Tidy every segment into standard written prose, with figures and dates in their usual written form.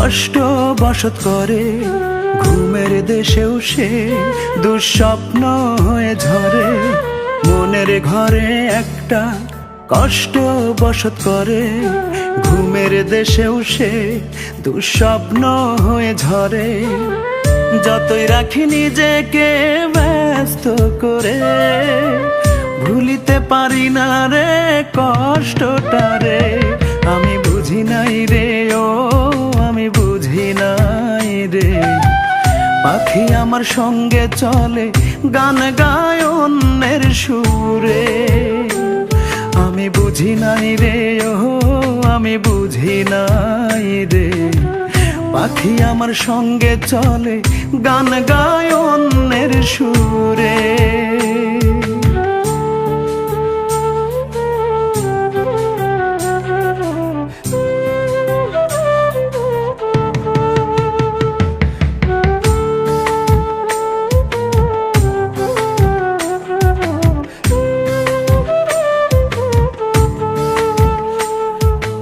কষ্ট বসত করে, ঘুমের দেশেও সে দুঃস্বপ্ন হয়ে ঝরে। মনের ঘরে একটা কষ্ট বসত করে, ঘুমের দেশেও সে দুঃস্বপ্ন হয়ে ঝরে। যতই রাখি নিজেকে ব্যস্ত করে, ভুলিতে পারি না রে কষ্টটারে। আমি বুঝি নাই রে, ও আমি বুঝি নাই রে। পাখি আমার সঙ্গে চলে, গান গায় অন্যের সুরে। আমি বুঝি নাই রে, ও আমি বুঝি নাই রে। পাখি আমার সঙ্গে চলে, গান গায় অন্যের সুরে।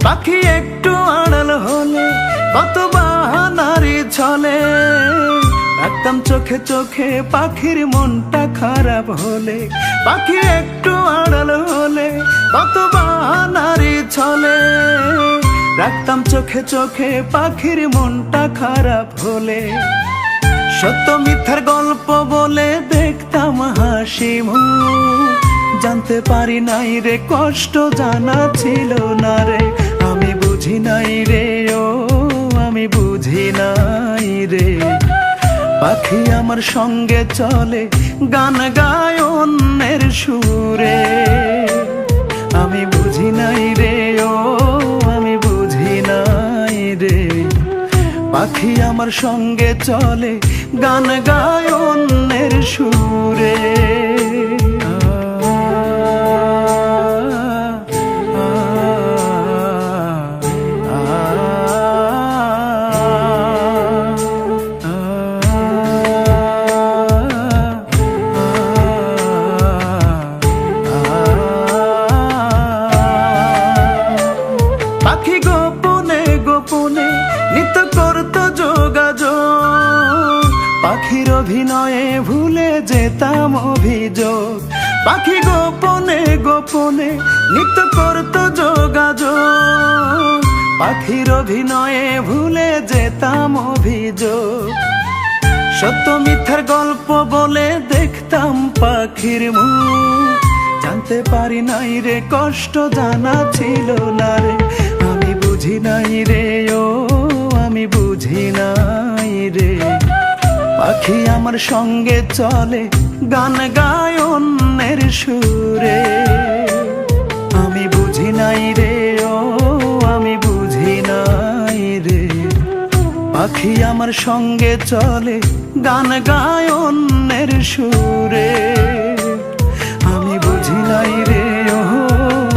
পাখি একটু আড়াল হলে কত বাহানারি ছলে, রাখতাম চোখে চোখে পাখির মনটা খারাপ হলে। পাখি একটু আড়াল হলে কত বাহানারি ছলে, রাখতাম চোখে চোখে পাখির মনটা খারাপ হলে। সত্য মিথ্যার গল্প বলে দেখতাম হাসি মুখ, জানতে পারি নাই রে কষ্ট জানা ছিল না রে। আমি বুঝি নাই রে, ও আমি বুঝি নাই রে। পাখি আমার সঙ্গে চলে, গান গায় অন্যের সুরে। আমি বুঝি নাই রে, ও আমি বুঝি নাই রে। পাখি আমার সঙ্গে চলে, গান গায় অন্যের সুরে। পাখি গোপনে গোপনে নিত্য করত যোগাযোগ, পাখির অভিনয়ে ভুলে যেতাম অভিযোগ। পাখি গোপনে গোপনে নিত্য করত যোগাযোগ, পাখির অভিনয়ে ভুলে যেতাম অভিযোগ। সত্য মিথ্যার গল্প বলে দেখতাম পাখির মুখ, জানতে পারি নাই রে কষ্ট জানা ছিল না রে। আমি বুঝি নাই রে, ও আমি বুঝি নাই রে। পাখি আমার সঙ্গে চলে, গান গায় অন্যের সুরে। আমি বুঝি নাই রে, ও আমি বুঝি নাই রে। পাখি আমার সঙ্গে চলে, গান গায় অন্যের সুরে। আমি বুঝি নাই রে, ও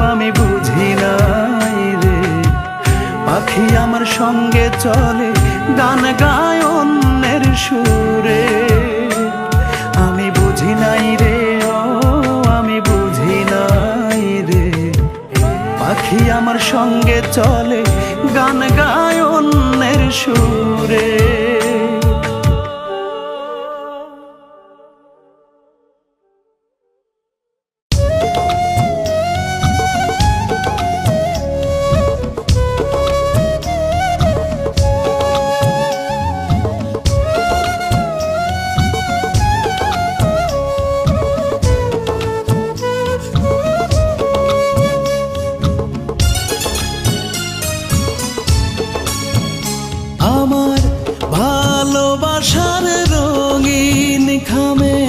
আমি বুঝি নাই রে। পাখি আমার সঙ্গে চলে, গান গায় অন্যের সুরে। আমি বুঝি নাই রে, ও আমি বুঝি নাই রে। পাখি আমার সঙ্গে চলে, গান গায় অন্যের সুরে। আমার ভালোবাসার রঙিন খামে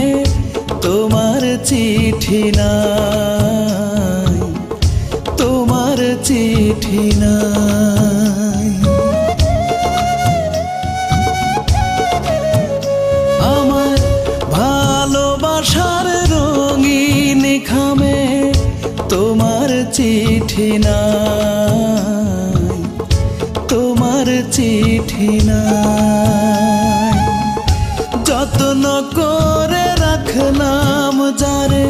তোমার চিঠি নাই, তোমার চিঠি নাই। আমার ভালোবাসার রঙিন খামে তোমার চিঠি নাই, তোমার চিঠি নাই। যত্ন করে রাখলাম যারে,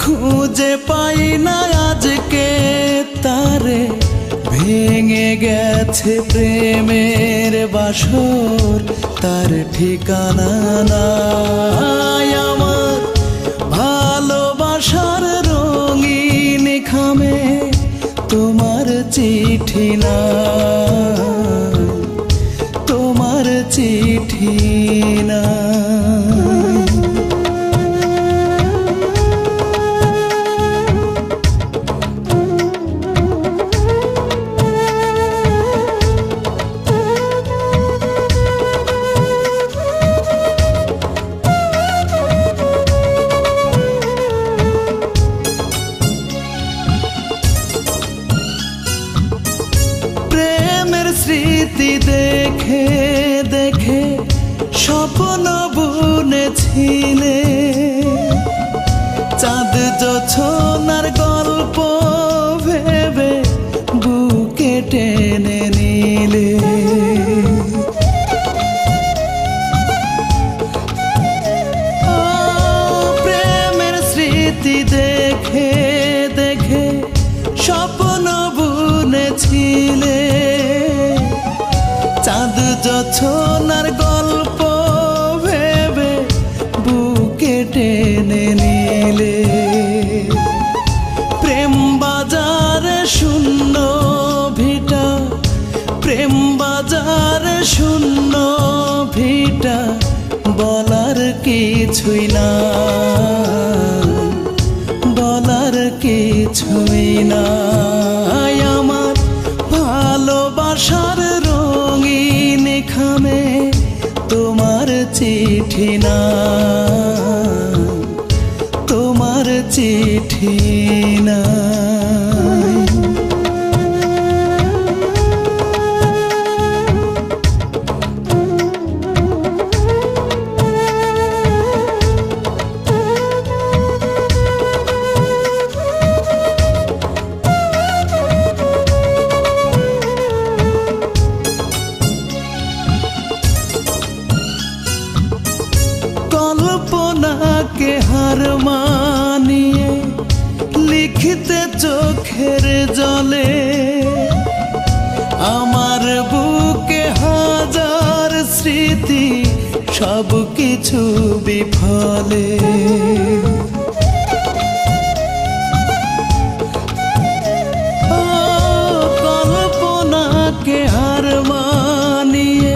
খুঁজে পাই না আজকে তারে। ভেঙে গেছে প্রেমের বাসর, তার ঠিকানা নাই আমার। ভালোবাসার রঙিন খামে তোমার চিঠি নাই, তোমার চিঠি নাই। স্মৃতি দেখে দেখে স্বপ্ন বুনেছিলে, চাঁদ জোছনার গল্প ভেবে বুকে টেনে নিলে। প্রেমের স্মৃতি দেখে দেখে স্বপ্ন বুনেছিলে, চাঁদ জোছনার গল্প ভেবে বুকে টেনে নিলে। প্রেম বাজারে শূন্য ভিটা, প্রেম বাজারে শূন্য ভিটা, বলার কিছুই না, বলার কিছুই না আমার। ভালোবাসার রঙিন খামে তোমার চিঠি নাই, তোমার চিঠি নাই। কল্পনাকে হার মানিয়ে লিখিতে চোখের জলে, আমার বুকে হাজার স্মৃতি সব কিছু বিফলে। কল্পনাকে হার মানিয়ে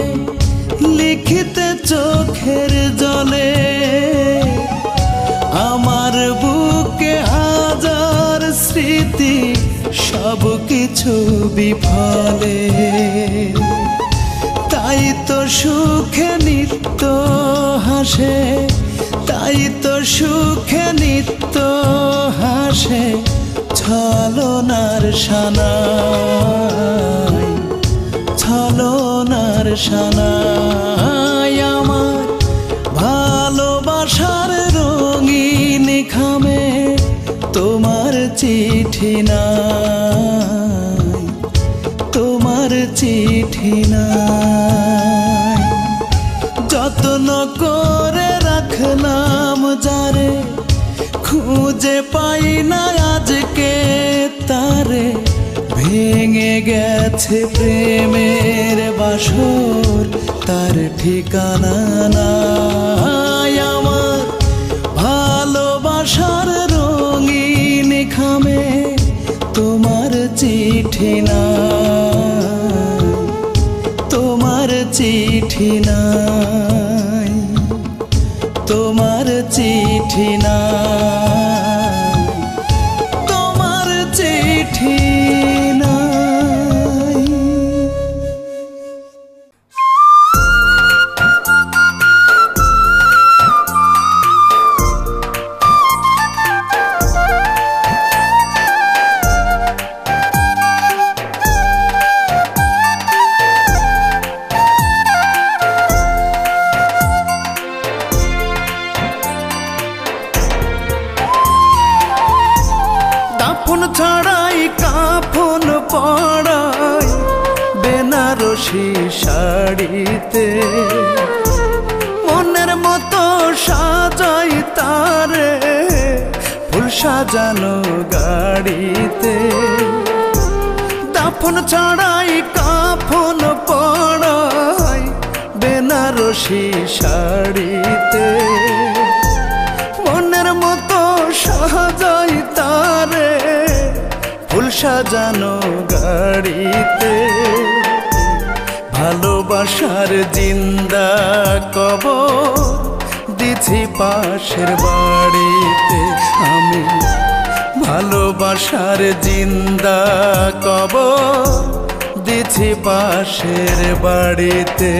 লিখিতে চোখের জলে, আমার বুকে হাজার স্মৃতি সব কিছু বিফলে। তাই তো সুখে নিত্য হাসে, তাই তো সুখে নিত্য হাসে ছলনার সানাই, ছলনার সানাই আমার। ভালোবাসার রঙিন খামে তোমার চিঠি নাই, তোমার চিঠি নাই। যত্ন করে রাখলাম যারে, খুঁজে পাই না আজকে তারে। ভেঙে গেছে প্রেমের বাসর, তার ঠিকানা নাই আমার। ভালোবাসার রঙিন খামে তোমার চিঠি নাই, তোমার চিঠি নাই, তোমার চিঠি নাই, তোমার চিঠি নাই। ছাড়াই কাফন পড়াই বেনারসি শাড়িতে, মনের মতো সাজাই তারে ফুল সাজানো গাড়িতে। কাফন ছাড়াই কাফন পড়াই বেনারসি শাড়িতে, মনের মতো সাজাই তারে ফুল সাজানো গাড়িতে। ভালোবাসার জিন্দা কবর দিছি পাশের বাড়িতে আমি, ভালোবাসার জিন্দা কবর দিছি পাশের বাড়িতে।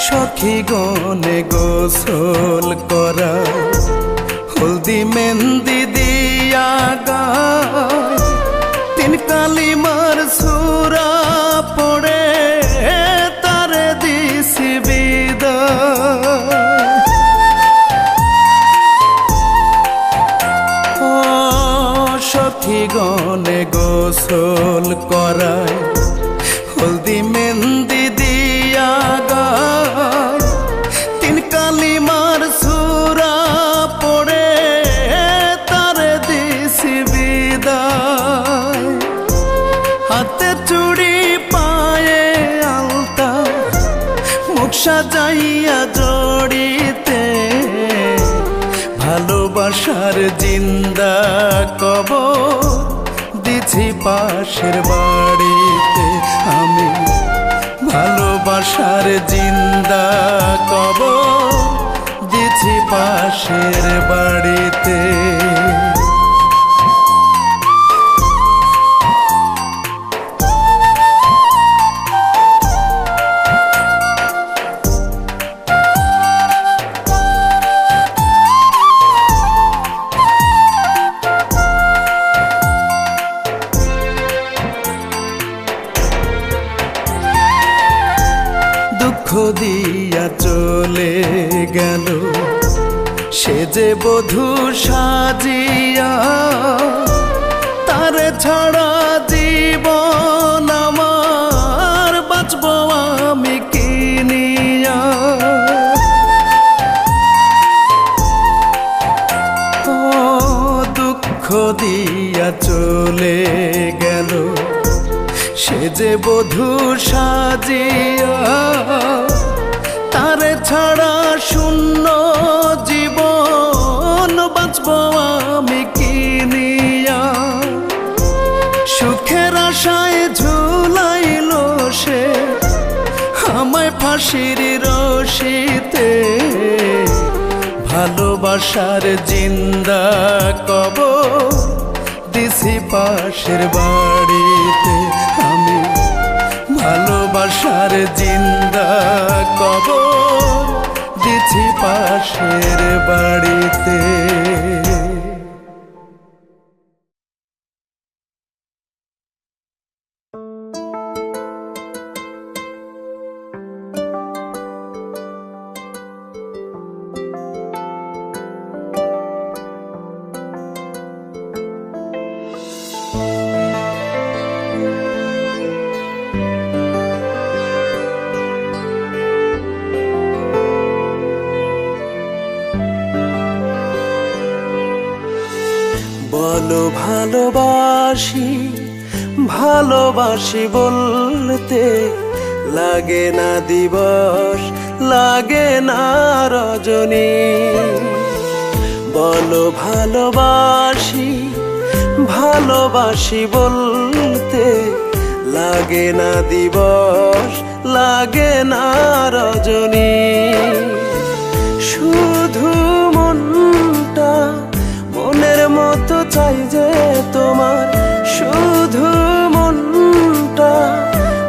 সখী গনে গোসল করা হলদি মেহেন্দি দিয়া গায়, তিন কালিমার সূরা পড়ে তারে দিছি বিদায়। ও সখী গনে গোসল করায় হলদি মেহেন্দি দিয়া গায়, তিন কালিমার সূরা পড়ে তারে দিছি বিদায়। হাতে চুড়ি পায়ে আলতা মুখ সাজাইয়া জড়িতে, ভালোবাসার জিন্দা কবর দিছি পাশের বাড়িতে আমি, ভালোবাসার জিন্দা কবর দিছি পাশের বাড়িতে। দুঃখ দিয়া চলে গেল সে যে বধূ সাজিয়া, তারে ছাড়া জীবন আমার বাঁচব আমি কি নিয়া। ও দুঃখ দিয়া চলে গেল সে যে বধূ সাজিয়া, তারে ছাড়া শূন্য জীবন বাঁচব আমি কি নিয়া। সুখের আশায় ঝুলাইল সে আমায় ফাঁসির রশিতে, ভালোবাসার জিন্দা কবর দিছি পাশের বাড়িতে আমি, ভালোবাসার জিন্দা কবর দিছি পাশের বাড়িতে। বলো ভালোবাসি ভালোবাসি বলতে, লাগে না দিবস লাগে না রজনী। বলো ভালোবাসি ভালোবাসি বলতে, লাগে না দিবস লাগে না রজনী। শুধু মনটা মনের মতো চাই যে তোমার, শুধু মনটা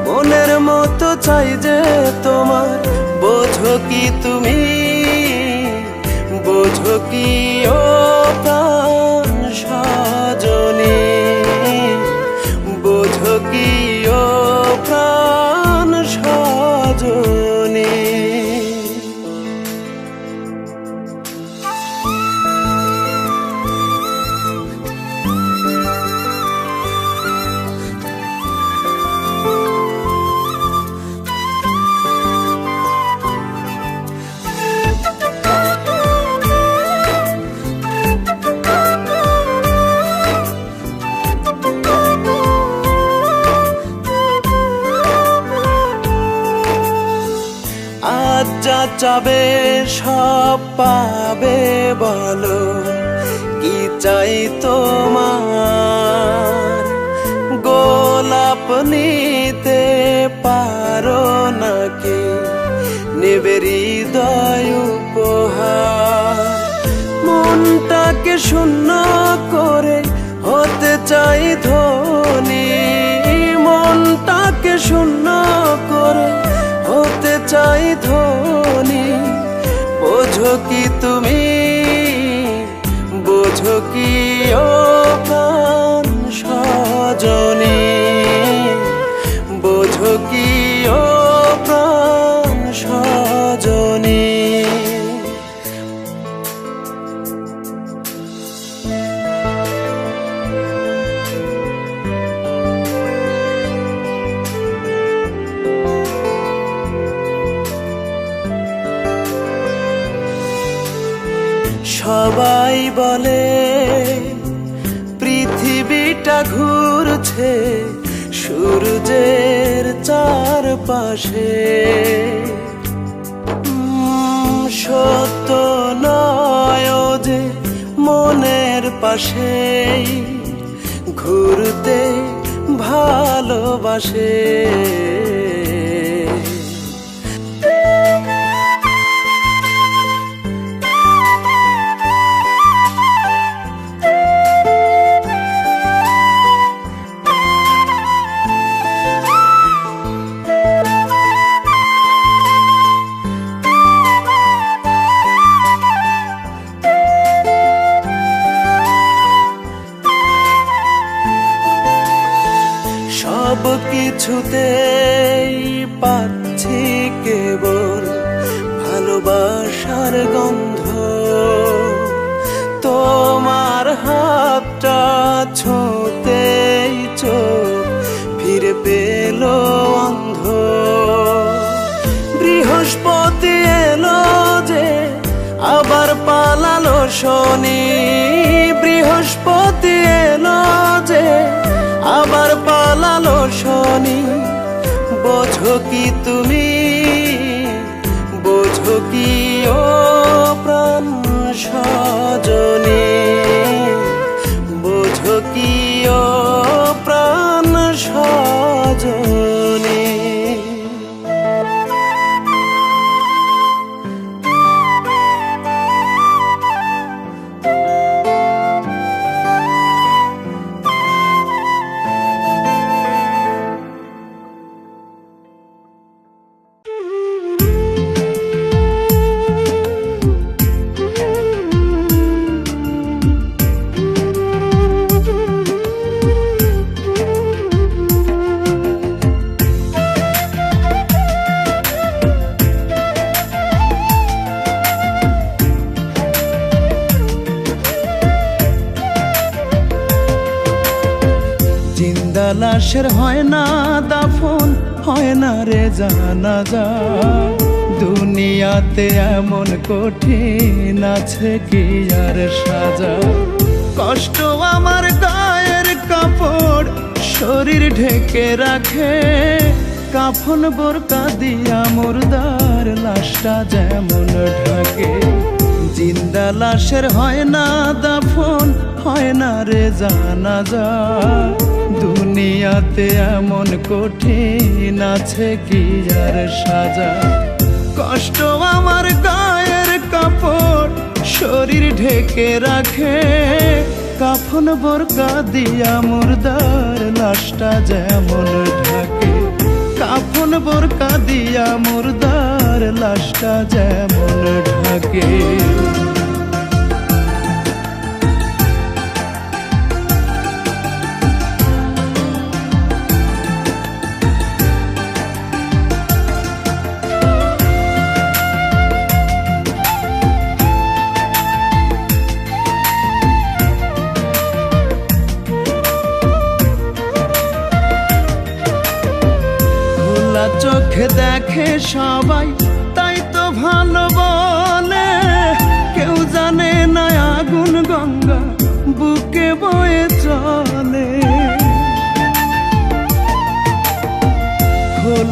মনের মতো চাই যে তোমার। বোঝো কি তুমি, বোঝো কি ও প্রাণ সজনী, বোঝো কি ও প্রাণ সজনী। চাবে সব পাবে, বলো কি চাই তোমার? গোলাপ নিতে পারো নাকি নেবে হৃদয় উপহার? মনটাকে শূন্য করে হতে চাই ধনী, মনটাকে শূন্য করে হতে চাই ধনী। বোঝো কি তুমি, বোঝো কি ও প্রাণ সজনী, বোঝো কি ও প্রাণ সজনী। সবাই বলে পৃথিবীটা ঘুরছে সূর্যের চারপাশে, সত্য নয় যে মনের পাশেই ঘুরতে ভালোবাসে। সব কিছুতেই পাচ্ছি কেবল ভালোবাসার গন্ধ, তোমার হাতটা ছোঁতেই চোখ ফিরে পেল অন্ধ। বৃহস্পতি এলো যে আবার পালালো শনি, বৃহস্পতি এলো যে আবার পালালো শনি। বোঝো কি তুমি, বোঝো কি ও প্রাণ সজনী, বোঝো কি ও প্রাণ সজনী। জিন্দা লাশের হয় না দাফন, হয় না রে জানাজা। দুনিয়াতে এমন কঠিন আছে কি আর সাজা? কষ্ট আমার গায়ের কাপড় শরীর ঢেকে রাখে, কাফন বোরকা দিয়া মুর্দার লাশটা যেমন ঢাকে। জিন্দা লাশের হয় না দাফন, হয় না রে জানাজা। দুনিয়াতে এমন কঠিন আছে কি আর সাজা? কষ্ট আমার গায়ের কাপড় শরীর ঢেকে রাখে, কাফন বোরকা দিয়া মুর্দার লাশটা যেমন ঢাকে, কাফন বোরকা দিয়া মুর্দার লাশটা যেমন ঢাকে। চোখে দেখে সবাই তাই তো ভালো বলে, কেউ জানে না আগুন গঙ্গা বুকে বয়ে চলে।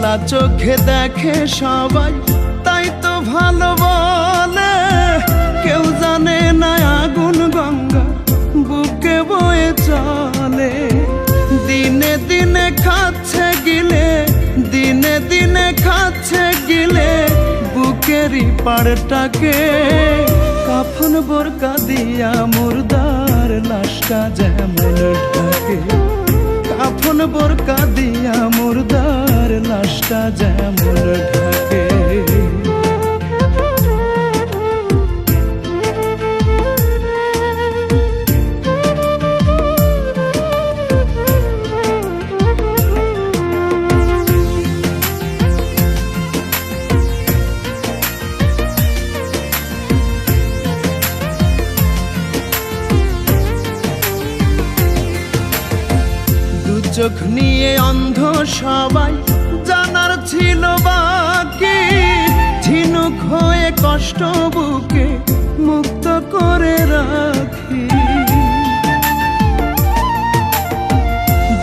খোলা চোখে দেখে সবাই, তাই তো ভালো বলে। কেউ জানে না আগুন গঙ্গা বুকে বয়ে চলে। দিনে দিনে খাচ্ছে গিলে, দিনে দিনে খাচ্ছে গিলে বুকেরই পাড়টাকে। কাফন বোরকা দিয়া মুর্দার লাশটা যেমন ঢাকে, কাফন বোরকা দিয়া মুর্দার লাশটা যেমন ঢাকে। চোখ নিয়ে অন্ধ সবাই, জানার ছিল বাকি। ঝিনুক হয়ে কষ্ট বুকে মুক্ত করে রাখি।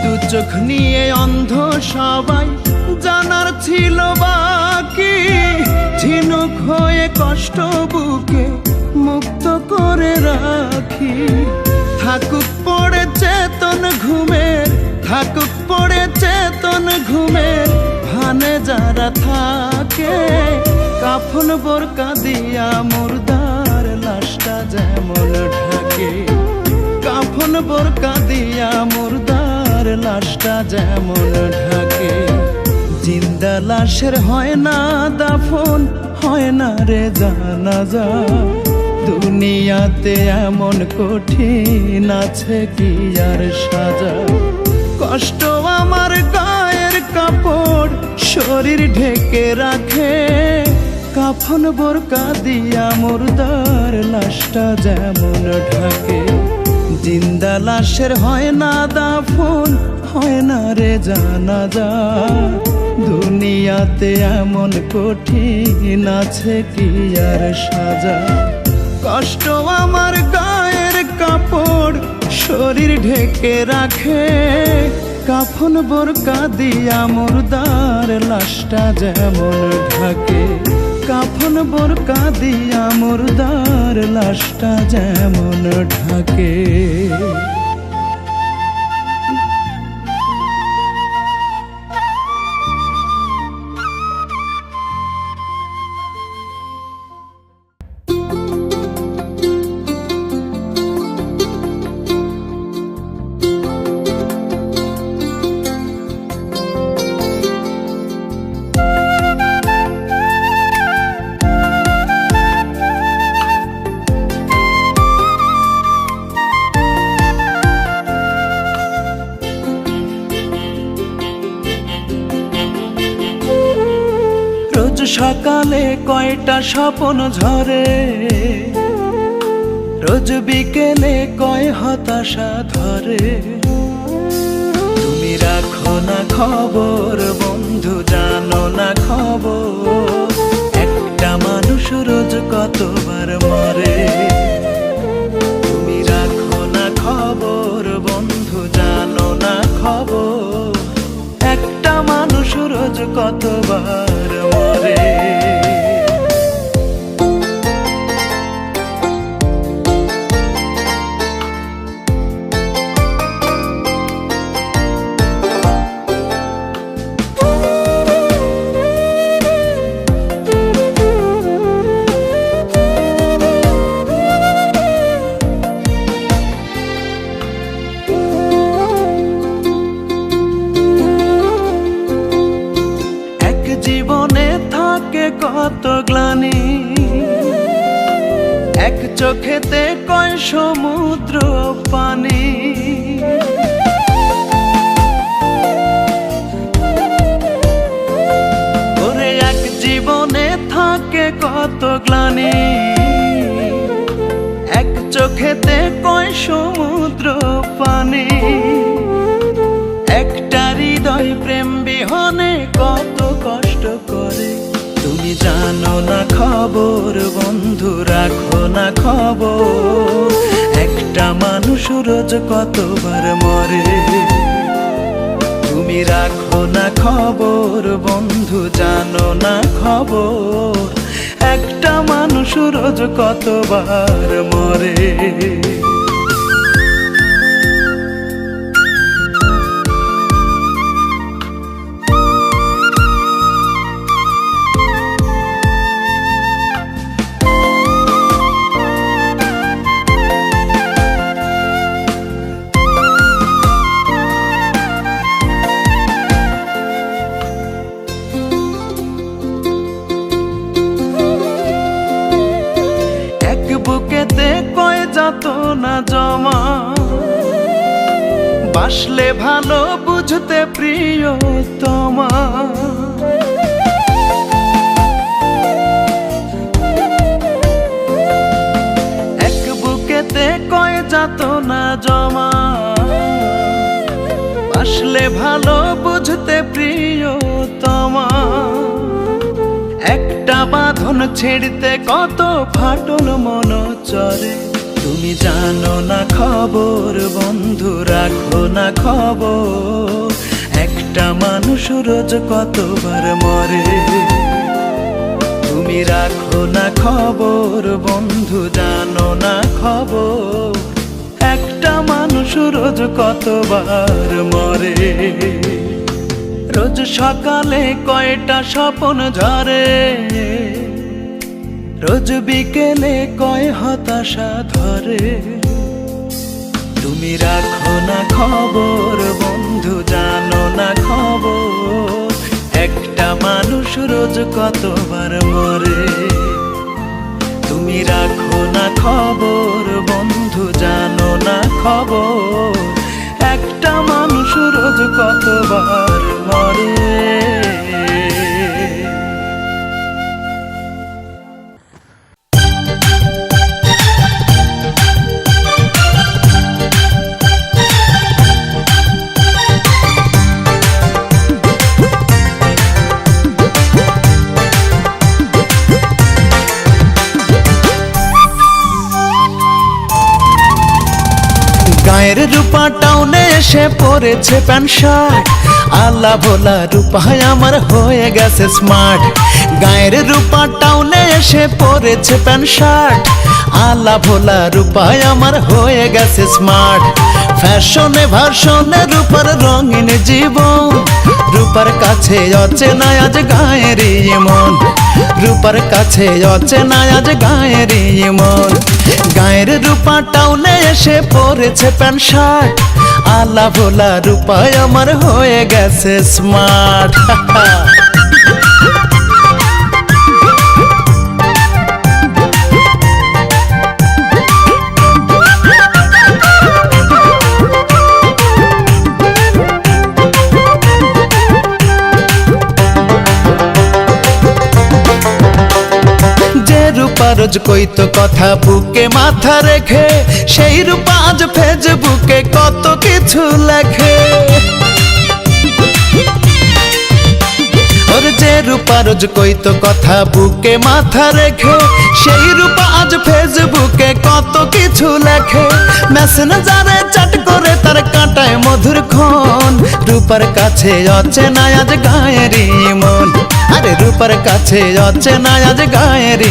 দু চোখ নিয়ে অন্ধ সবাই, জানার ছিল বাকি। ঝিনুক হয়ে কষ্ট বুকে মুক্ত করে রাখি। থাকুক পড়ে চেতন ঘুমের, থাকুক পড়ে চেতন ঘুমের ভানে যারা থাকে। কাফন বোরকা দিয়া মুর্দার লাশটা যেমন ঢাকে, কাফন বোরকা দিয়া মুর্দার লাশটা যেমন ঢাকে। জিন্দা লাশের হয় না দাফন, হয় না রে জানাজা। দুনিয়াতে এমন কঠিন আছে কি আর সাজা। কষ্ট আমার গায়ের কাপড় শরীর ঢেকে রাখে। কাফন বোরকা দিয়া মুর্দার লাশটা যেমন ঢাকে। জিন্দা লাশের হয় না দাফন, হয় না রে জানাজা। দুনিয়াতে এমন কঠিন আছে কি আর সাজা। কষ্ট আমার গায়ের কাপড় শরীর ঢেকে রাখে। কাফন বোরকা দিয়া মুর্দার লাশটা যেমন ঢাকে, কাফন বোরকা দিয়া মুর্দার লাশটা যেমন ঢাকে। সকালে কয়টা স্বপ্ন ঝরে, রোজ বিকেলে কয় হতাশা ধরে। তুমি রাখো না খবর বন্ধু, জানো না খবর। একটা মানুষ রোজ কতবার মরে। তুমি রাখো না খবর বন্ধু, জানো না খবর। একটা মানুষ রোজ কতবার মরে। জীবনে থাকে কত গ্লানি, এক চোখেতে কয় সমুদ্র পানি। ওরে এক জীবনে থাকে কত গ্লানি, এক চোখেতে কয় সমুদ্র পানি। একটা হৃদয় প্রেম বিহনে কত কষ্ট করে। তুমি জানো না খবর বন্ধু, রাখো না খবর। একটা মানুষ রোজ কতবার মরে। তুমি তুমি রাখো না খবর বন্ধু, জানো না খবর একটা মানুষ রোজ কতবার মরে। বুকেতে কয় যত না জমা, বাসলে ভালো বুঝতে প্রিয়তমা। এক বুকেতে কয় যত না জমা, বাসলে ভালো বুঝতে প্রিয়তমা। একটা বাঁধন ছেড়তে কত ফাটল মন চরে, তুমি জানো না খবর বন্ধু, রাখো না খবর একটা মানুষ রোজ কতবার মরে। তুমি রাখো না খবর বন্ধু, জানো না খবর একটা মানুষ রোজ কতবার মরে। রোজ সকালে কয়টা স্বপ্ন ঝরে, রোজ বিকেলে কয় হতাশা ধরে। তুমি রাখো না খবর বন্ধু, জানো না খবর একটা মানুষ রোজ কতবার মরে। তুমি রাখো না খবর বন্ধু, জানো না খবর একটা মানুষ রোজ কতবার মরে। গায়ের রূপা টাউনে এসে পড়েছে প্যান্ট শার্ট, আল্লাহ ভোলা রূপায় আমার হয়ে গেছে স্মার্ট। গায়ের রূপা টাউনে এসে পড়েছে প্যান্ট শার্ট, আল্লাহ ভোলা রূপায় আমার হয়ে গেছে স্মার্ট। ফ্যাশনে ভার্সনে রূপার রঙিন জীবন, রূপার কাছে অচেনা আজ গায়ের মন, রূপার কাছে অচেনা আজ গায়ের মন। গায়ের রূপা টাউনে এসে পড়েছে প্যান্ট শার্ট, আল্লাহ ভোলা রূপায় আমার হয়ে গেছে স্মার্ট। রোজ কইতো কথা বুকে মাথা রেখে, সেই রূপা আজ ফেসবুকে কত কিছু লেখে। ওর যে রূপা রোজ কইতো কথা বুকে মাথা রেখে, সেই রূপা আজ ফেসবুকে কত কিছু লেখে। মেসেঞ্জারে চ্যাট করে তার কাটায় মধুর ক্ষণ, রূপার কাছে অচেনা আজ গায়ের মন। আরে রূপার কাছে অচেনা আজ গায়ের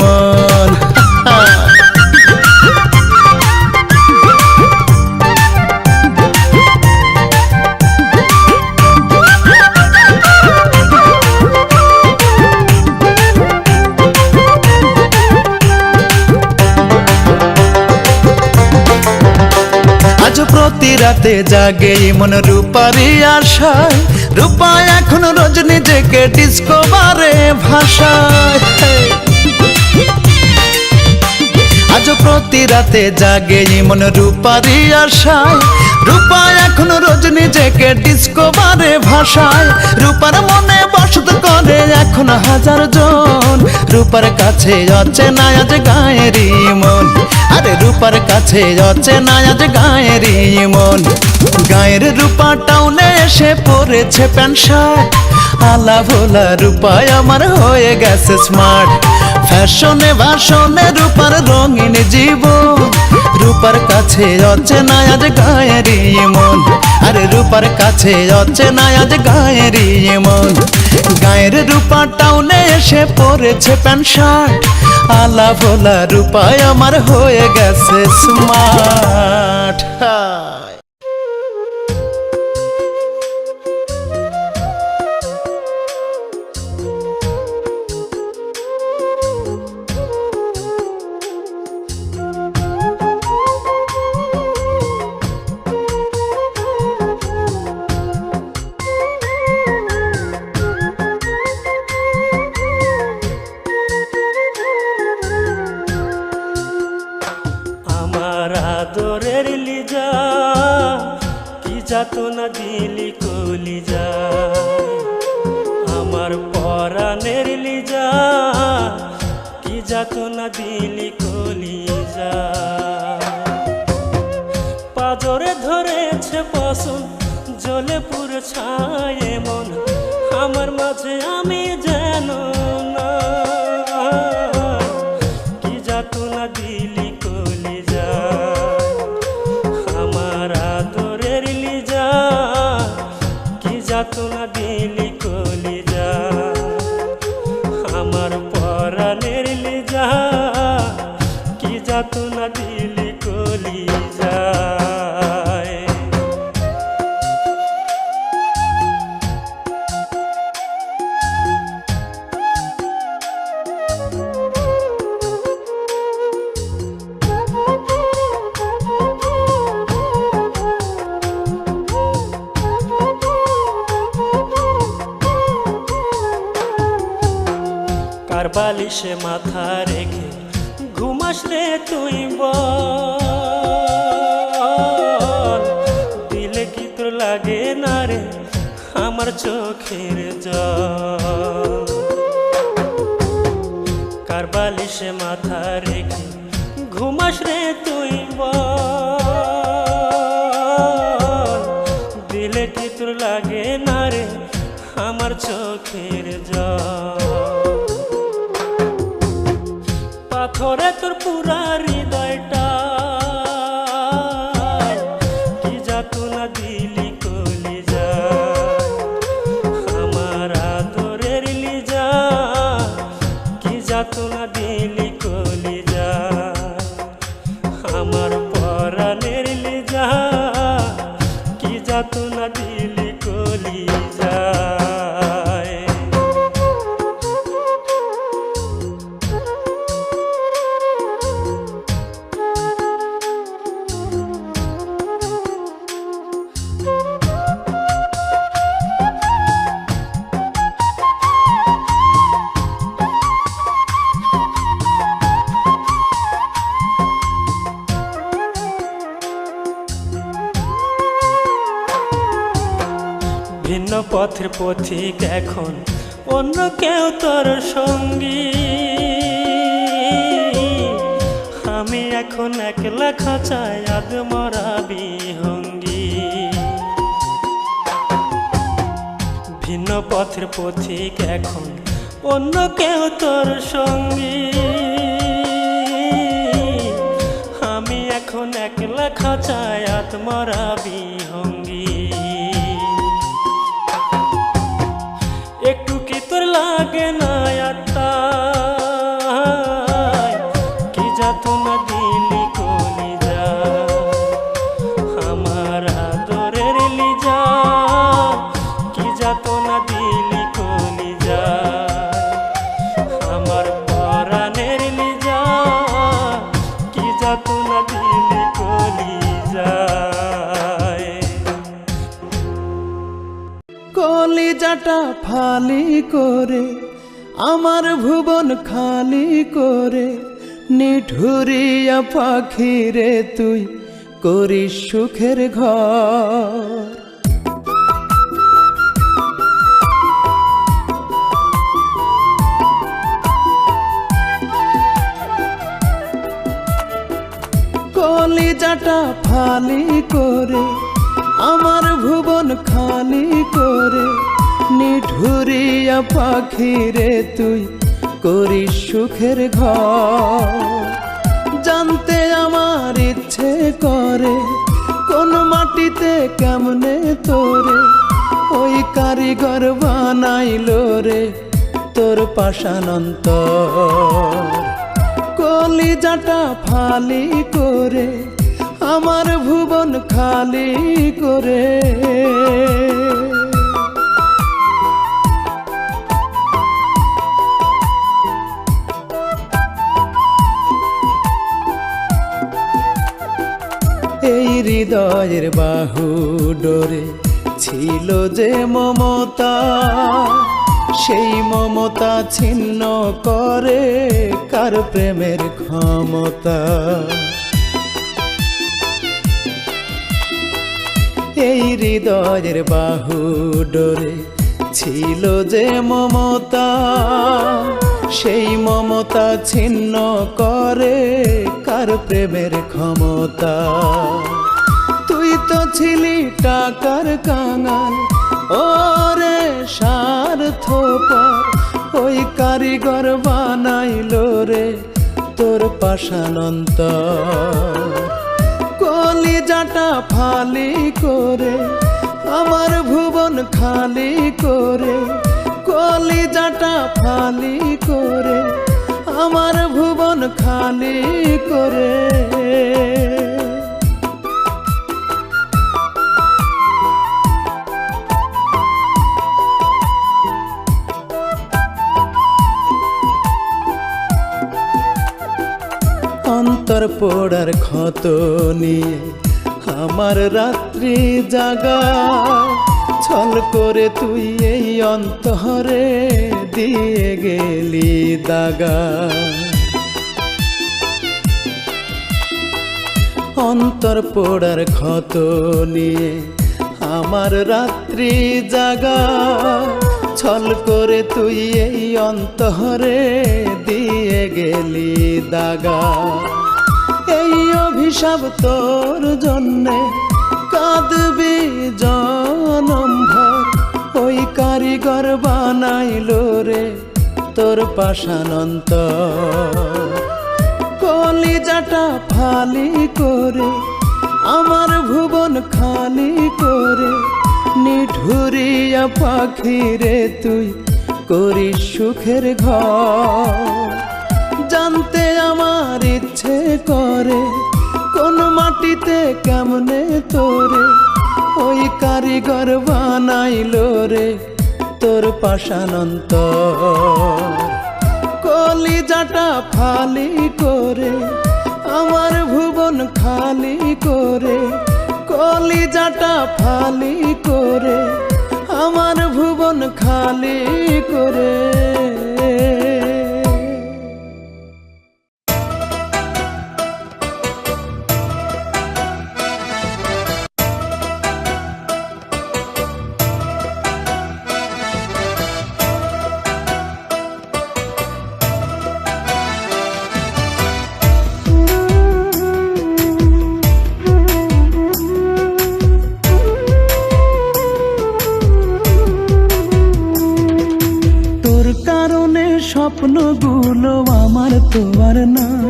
মন। আজ প্রতি রাতে জাগে মন রূপারি আশায়, রূপা এখন রোজ নিজেকে ডিসকভারে ভাষায়। আজ প্রতি রাতে জাগে মন রূপারি আশায়, রূপা এখন রোজ নিজেকে ডিসকভারে ভাষায়। রূপার মনে বসত করে এখন হাজার জন, রূপার কাছে অচেনা আজ গায়ের মন। আরে রূপার কাছে অচেনা আজ গায়ের মন। গায়ের রূপা টাউনে এসে পড়েছে প্যান্ট শার্ট, আল্লাহ ভোলা রূপায় আমার হয়ে গেছে স্মার্ট। ফ্যাশনে ভাষণে রূপার রঙিন জীবন, রূপার কাছে অচেনা আজ গায়েরই মন, আরে রূপার কাছে অচেনা আজ গায়েরই মন। গায়ের রূপা টাউনে এসে পড়েছে প্যান্ট শার্ট, আলা ভোলা রূপায় আমার হয়ে গেছে স্মার্ট। আদরের লিজা কি যাতনা দিলি কলিজা, আমার পরাণের লিজা কি যাতনা দিলি কলিজা। পাজরে ধরেছে পশম জ্বলে পুরে ছায়ে মন, আমার মাঝে আমি যেন না কি যাতনা দিলি কলিজা। আমার আদরের লিজা কি যাতনা দিলি কলিজা, আমার পরাণের লিজা কি যাতনা দিলি কলিজা। কার বালিশে মাথা রেখে ঘুমাস রে তুই বল, দিলে কি তোর লাগে না রে আমার চোখের জল। কার বালিশে মাথা রেখে ঘুমাস রে তুই বল, দিলে কি তোর লাগে না রে আমার চোখের জল। পাথরে তোর পুরা হৃদয়টা কি যাতনা দিলি কলিজা, আমার আদরের লিজা কি যাতনা দিলি কলিজা, আমার পরাণের লিজা কি যাতনা দিলি কলিজা। ভিন্ন পথের পথিক এখন অন্য কেউ তোর সঙ্গী, আমি এখন একলা খাঁচায় আদমরা বিহঙ্গী। ভিন্ন পথের পথিক এখন অন্য কেউ তোর সঙ্গী, আমি এখন একলা খাঁচায় আদমরা বিহঙ্গী। একটু কি তোর লাগে না আত্মা কি যাতনা দিলি কলিজা, আমার আদরের লিজা কি যাতনা দিলি কলিজা, আমার পরাণের লিজা কি যাতনা দিলি কলিজা। কলিজাটা ফালি করে আমার ভুবন খালি করে, নিঠুরিয়া পাখি রে তুই করিস সুখের ঘর। কলিজাটা ফালি করে আমার ভুবন খালি করে, নিঠুরিয়া পাখি রে তুই করি সুখের ঘর। জানতে আমার ইচ্ছে করে কোন মাটিতে কেমনে তোরে ওই কারিগর বানাইলো রে তোর পাষাণ অন্তর। কলিজাটা ফালি করে আমার ভুবন খালি করে। এই হৃদয়ের বাহু ডোরে ছিল যে মমতা, সেই মমতা ছিন্ন করে কার প্রেমের ক্ষমতা। এই হৃদয়ের বাহু ডোরে ছিল যে মমতা, সেই মমতা ছিন্ন করে কার প্রেমের ক্ষমতা। তুই তো ছিলি টাকার কাঙাল ওরে স্বার্থপর, ওই কারিগর বানাইলো রে তোর পাষাণ অন্তর। কলিজাটা ফালি করে আমার ভুবন খালি করে, কলিজাটা ফালি করে আমার ভুবন খালি করে। অন্তর পোড়ার ক্ষত নিয়ে আমার রাত্রি জাগা, ছল করে তুই এই অন্তরে দিয়ে গেলি দাগা। অন্তর পোড়ার ক্ষত নিয়ে আমার রাত্রি জাগা, ছল করে তুই এই অন্তরে দিয়ে গেলি দাগা। এই অভিশাপ তোর জন্যে কাঁদবি জনম ভর, ওই কারিগর বানাইলো রে তোর পাষাণ অন্তর। কলিজাটা ফালি করে আমার ভুবন খালি করে, নিঠুরিয়া পাখি রে তুই করিস সুখের ঘর। জানতে আমার ইচ্ছে করে কোন মাটিতে কেমনে তোরে ওই কারিগর বানাইলো রে তোর পাষাণ অন্তর। কলিজাটা ফালি করে আমার ভুবন খালি করে, কলিজাটা ফালি করে আমার ভুবন খালি করে। স্বপ্নগুলো আমার তো আর নাই,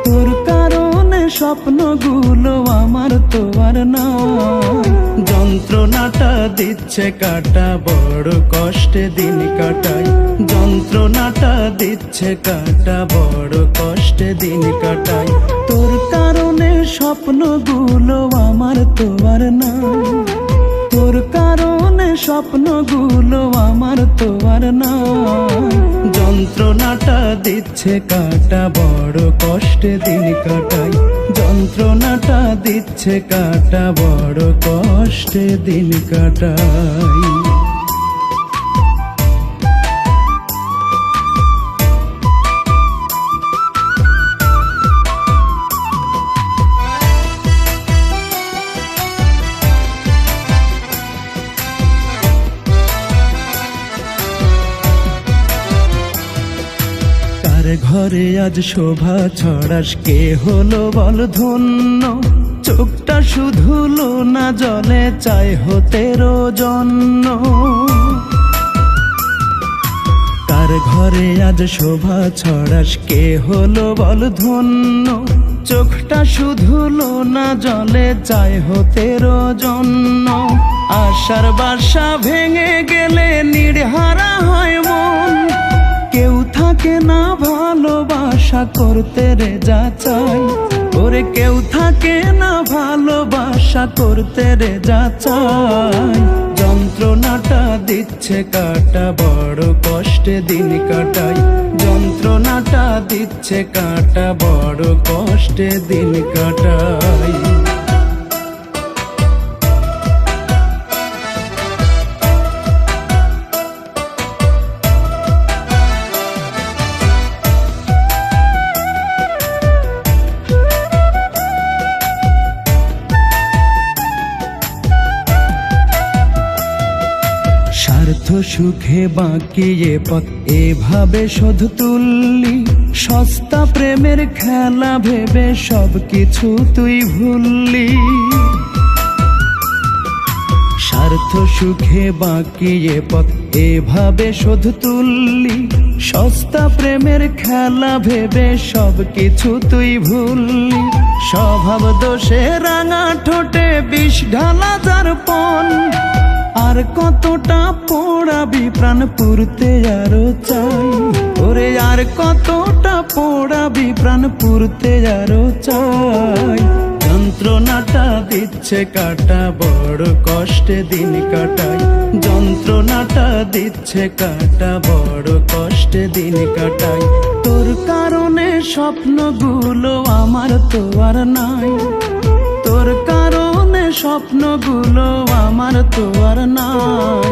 তোর কারণে স্বপ্নগুলো আমার তো আর নাই। যন্ত্রণাটা দিচ্ছে কাটা বড় কষ্টে দিন কাটাই, যন্ত্রণাটা দিচ্ছে কাটা বড় কষ্টে দিন কাটাই। তোর কারণে স্বপ্নগুলো আমার তো আর নাই, তোর কারণে স্বপ্নগুলো আমার তো আর নাই। যন্ত্রণাটা দিচ্ছে কাটা বড় কষ্টে দিন কাটাই, যন্ত্রণাটা দিচ্ছে কাটা বড় কষ্টে দিন কাটাই। ঘরে আজ শোভা ছড়াস কে হলো বল ধন্য, চোখটা শুধু না জলে চাই হতে রোজন্য। কার ঘরে আজ শোভা ছড়াস, কে হলো বল ধন্য। চোখটা শুধু লোনা জলে চায় হতে জন্য। আশার বাসা ভেঙে গেলে নির্হারা হয় মন। কেউ থাকে না ভালোবাসা করতে রে যাচাই, ওরে কেউ থাকে না ভালোবাসা করতে রে যাচাই। যন্ত্রণাটা দিচ্ছে কাটা, বড় কষ্টে দিন কাটাই। যন্ত্রণাটা দিচ্ছে কাটা, বড় কষ্টে দিন কাটাই। স্বার্থ সুখে বাকি এ পথ এভাবে শোধ তুললি। সস্তা প্রেমের খেলা ভেবে সব কিছু তুই ভুললি। স্বার্থ সুখে বাকি এ পথ এভাবে শোধ তুললি। সস্তা প্রেমের খেলা ভেবে সব কিছু তুই ভুললি। স্বভাব দোষে রাঙা ঠোঁটে বিষ ঢালা দর্পণ। আর কতটা পোড়াবি প্রাণ পুরতে আরো চাই, ওরে আর কতটা পোড়াবি প্রাণ পুরতে আরো চাই। যন্ত্রণাটা দিচ্ছে কাটা, বড় কষ্টে দিন কাটাই। যন্ত্রণাটা দিচ্ছে কাটা, বড় কষ্টে দিন কাটাই। তোর কারণে স্বপ্নগুলো আমার তো আর নাই। তোর কারণে স্বপ্নগুলো আমার তো আর নাই।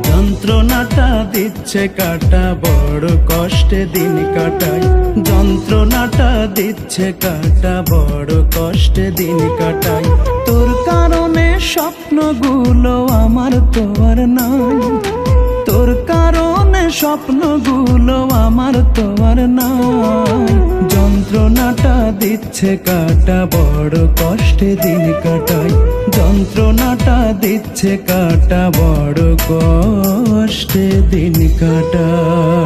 যন্ত্রণাটা দিচ্ছে কাটা, বড় কষ্টে দিন কাটাই। যন্ত্রণাটা দিচ্ছে কাটা, বড় কষ্টে দিন কাটাই। তোর কারণে স্বপ্নগুলো আমার তো আর নাই। তোর কারণে স্বপ্নগুলো আমার তো আর নাই। যন্ত্রণাটা দিচ্ছে কাটা, বড় কষ্টে দিন কাটাই। যন্ত্রণাটা দিচ্ছে কাটা, বড় কষ্টে দিন কাটাই।